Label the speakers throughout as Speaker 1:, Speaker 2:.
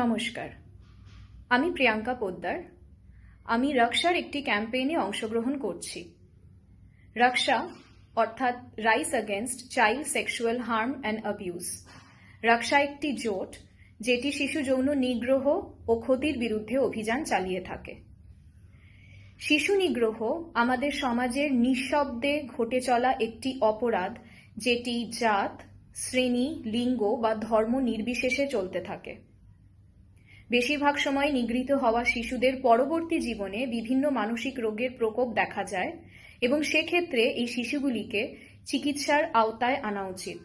Speaker 1: নমস্কার, আমি প্রিয়াঙ্কা পোদ্দার। আমি রক্ষার একটি ক্যাম্পেইনে অংশগ্রহণ করছি। রক্ষা অর্থাৎ rice against child sexual harm and abuse. রক্ষা একটি জোট যেটি শিশু যৌন নিগ্রহ ও ক্ষতির বিরুদ্ধে অভিযান চালিয়ে থাকে। শিশু নিগ্রহ আমাদের সমাজের নিঃশব্দে ঘটে চলা একটি অপরাধ, যেটি জাত, শ্রেণী, লিঙ্গ বা ধর্ম নির্বিশেষে চলতে থাকে। বেশিরভাগ সময় নিগৃহীত হওয়া শিশুদের পরবর্তী জীবনে বিভিন্ন মানসিক রোগের প্রকোপ দেখা যায় এবং সেক্ষেত্রে এই শিশুগুলিকে চিকিৎসার আওতায় আনা উচিত।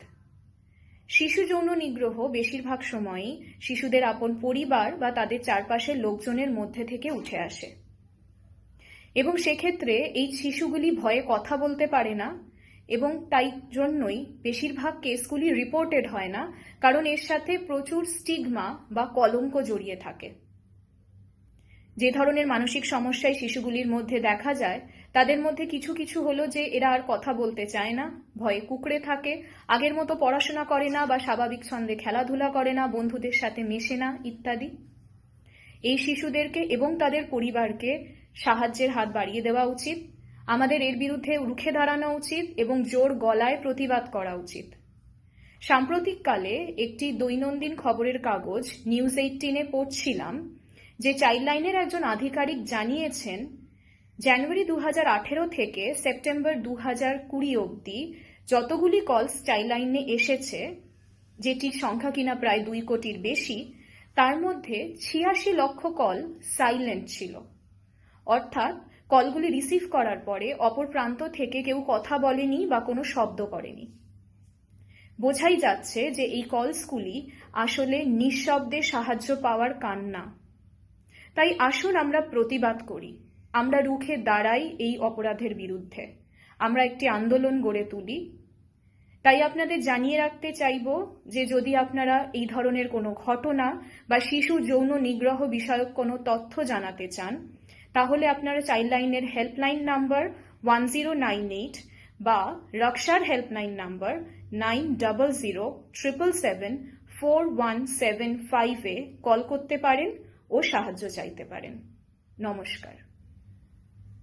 Speaker 1: শিশু যৌন নিগ্রহ বেশিরভাগ সময়ই শিশুদের আপন পরিবার বা তাদের চারপাশের লোকজনের মধ্যে থেকে উঠে আসে এবং সেক্ষেত্রে এই শিশুগুলি ভয়ে কথা বলতে পারে না এবং তাই জন্যই বেশিরভাগ কেসগুলি রিপোর্টেড হয় না, কারণ এর সাথে প্রচুর স্টিগমা বা কলঙ্ক জড়িয়ে থাকে। যে ধরনের মানসিক সমস্যায় শিশুগুলির মধ্যে দেখা যায় তাদের মধ্যে কিছু কিছু হলো যে এরা আর কথা বলতে চায় না, ভয়ে কুঁকড়ে থাকে, আগের মতো পড়াশোনা করে না বা স্বাভাবিক ছন্দে খেলাধুলা করে না, বন্ধুদের সাথে মেশে না ইত্যাদি। এই শিশুদেরকে এবং তাদের পরিবারকে সাহায্যের হাত বাড়িয়ে দেওয়া উচিত। আমাদের এর বিরুদ্ধে রুখে দাঁড়ানো উচিত এবং জোর গলায় প্রতিবাদ করা উচিত। সাম্প্রতিককালে একটি দৈনন্দিন খবরের কাগজ নিউজ 18-এ পড়ছিলাম যে চাইল্ডলাইনের একজন আধিকারিক জানিয়েছেন জানুয়ারি 2018 থেকে সেপ্টেম্বর 2020 অবধি যতগুলি কলস চাইল্ডলাইনে এসেছে, যেটির সংখ্যা কিনা প্রায় 2 কোটির বেশি, তার মধ্যে 86 লক্ষ কল সাইলেন্ট ছিল। অর্থাৎ কলগুলি রিসিভ করার পরে অপর প্রান্ত থেকে কেউ কথা বলেনি বা কোনো শব্দ করেনি। বোঝাই যাচ্ছে যে এই কলসগুলি আসলে নিঃশব্দে সাহায্য পাওয়ার কান্না। তাই আসুন আমরা প্রতিবাদ করি, আমরা রুখে দাঁড়াই এই অপরাধের বিরুদ্ধে, আমরা একটি আন্দোলন গড়ে তুলি। তাই আপনাদের জানিয়ে রাখতে চাইব যে যদি আপনারা এই ধরনের কোনো ঘটনা বা শিশু যৌন নিগ্রহ বিষয়ক কোনো তথ্য জানাতে চান, তাহলে আপনারা চাইল্ডলাইনের হেল্পলাইন নাম্বার 1098 বা রক্ষার হেল্পলাইন নাম্বার 9007774175-এ কল করতে পারেন ও সাহায্য চাইতে পারেন। নমস্কার।